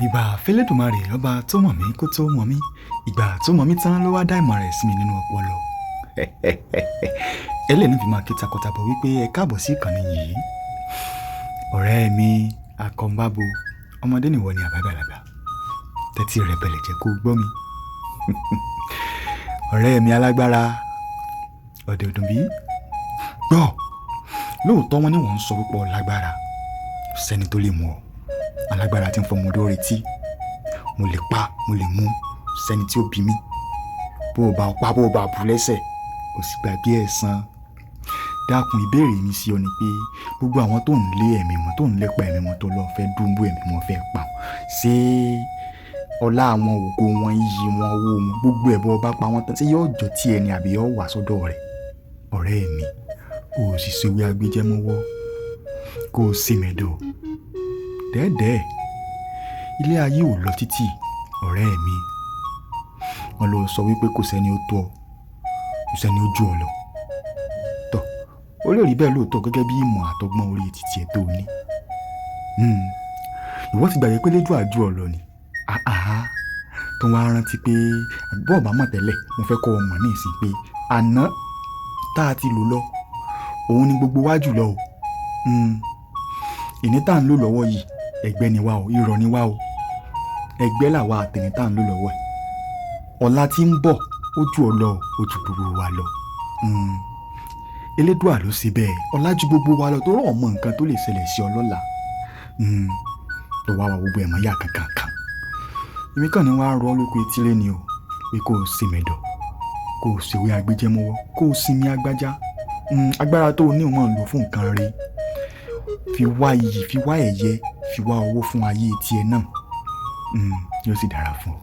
Ìgbà fẹ́lẹ́dùmarè ọba tó mọ̀ mí kó tó mọ̀ mí, ìgbà tó mọ̀ mí tán ló wá dá ìmọ̀ rẹ̀ sí mi nínú ọpọlọ. Ẹlẹ́ni fi máa ké takọtabo wípé ẹ káàbọ̀ sí ìkànnì yìí. Ọ̀rẹ́ mi akọ̀ǹbábo, ọmọdé nìwọ ni àbábàlagbà. Tẹ́tí rẹ̀ bẹ̀lẹ̀ jẹ́ kó gbọ́ mi. Ọ̀rẹ́ mi alágbára, ọ̀dẹ̀ òdùnbí. Gbọ́, lóòótọ́ wọn ni wọ́n ń sọ púpọ̀ lágbára. Sẹ́ni tó lè mú ọ. Alágbára tí ń fọmọdé retí, mo lè pa, mo lè mú, sẹ́ni tí ó bí mi. Bó o bá pa, bó o bá bú lẹ́sẹ̀, o sì gbàgbé ẹ̀san. Dákun, ìbéèrè mi sí ọ ni pé gbogbo àwọn tó ń lé ẹ̀mí wọn, tó ń lépa ẹ̀mí wọn, tó lọ fẹ́ dúnbú ẹ̀mí wọn fẹ́ pa, ṣé ọlá àwọn ògo wọn, iyì wọn, owó wọn, gbogbo ẹ̀bọ ọba pa wọn tán, ṣé yóò jọ tí ẹni àbí yóò wà sọ́dọ̀ rẹ̀? Ọ̀rẹ́ mi, o ò sì ṣèwé agbẹjẹmọ́wọ́, kó o sì mẹ́dọ̀. Dẹ́ẹ̀dẹ́ẹ̀, ilé ayé ò lọ títì, ọ̀rẹ́ mi. Wọ́n lọ sọ wípé kò sẹ́ni ó tó ọ, kò sẹ́ni ó jù ọ lọ. Tọ́, ó lè rí bẹ́ẹ̀ lóòótọ́ gẹ́gẹ́ bí ìmọ̀ àtọgbọ́n orí títí ẹ̀ tó ní. Ìwọ ti gbàgbé pé lédùn àjù ọ lọ ni. Tó wá rántí pé àgbọ̀ ọ̀bá mọ̀ tẹ́lẹ̀, mo fẹ́ kọ́ ọmọ ní ìsìn pé àná tá a ti lò lọ, òun ni gbogbo wa jù lọ o. Ìní tá à ń lò lọ́wọ́ yìí, ẹgbẹ́ ni wá o, irọ́ ni wá o. Ẹgbẹ́ làwa àtẹ̀ní tá à ń lò lọ́wọ́ ẹ̀. Ọ̀la tí ń bọ̀, ó jù ọ lọ, ó jù gbogbo wa lọ. Elédùà ló ṣe bẹ́ẹ̀, ọ̀la ju gbogbo wa lọ tó rọ̀ mọ́ nǹkan tó lè ṣẹlẹ̀ sí ọ lọ́la. Tó wá wa gbogbo ẹ̀mọ́ yà kankan. Èmi kàn ní wàá rọ lóko etílé ni o, pé kó o ṣe mẹ́dọ̀, kó o ṣèwé agbẹjẹmọ́wọ́, kó o sinmi agbájá. Agbára tó o ní òun lò fún nǹkan rẹ̀. Fi wá iyì, fi wá ẹ̀yẹ, fi wá owó fún ayé tiẹ̀ náà. Yóò sì dára fún ọ.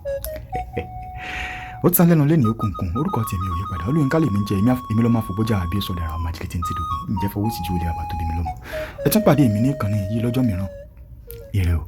Ó ti sàn lẹ́nu lẹ́nu òkùnkùn, orúkọ tèmi ò yí padà. Olóyinka lèmi jẹ́, èmi ló máa fòbójà àbí èso dára ọmọ ajílẹ̀ tí ń ti dùn. Ǹjẹ́ fọwọ́ sí ju olè àbá tó bí mi lọ́mọ. Ẹ tún pàdé mi ní ìkànnì yìí lọ́jọ́ mìíràn. Ire o.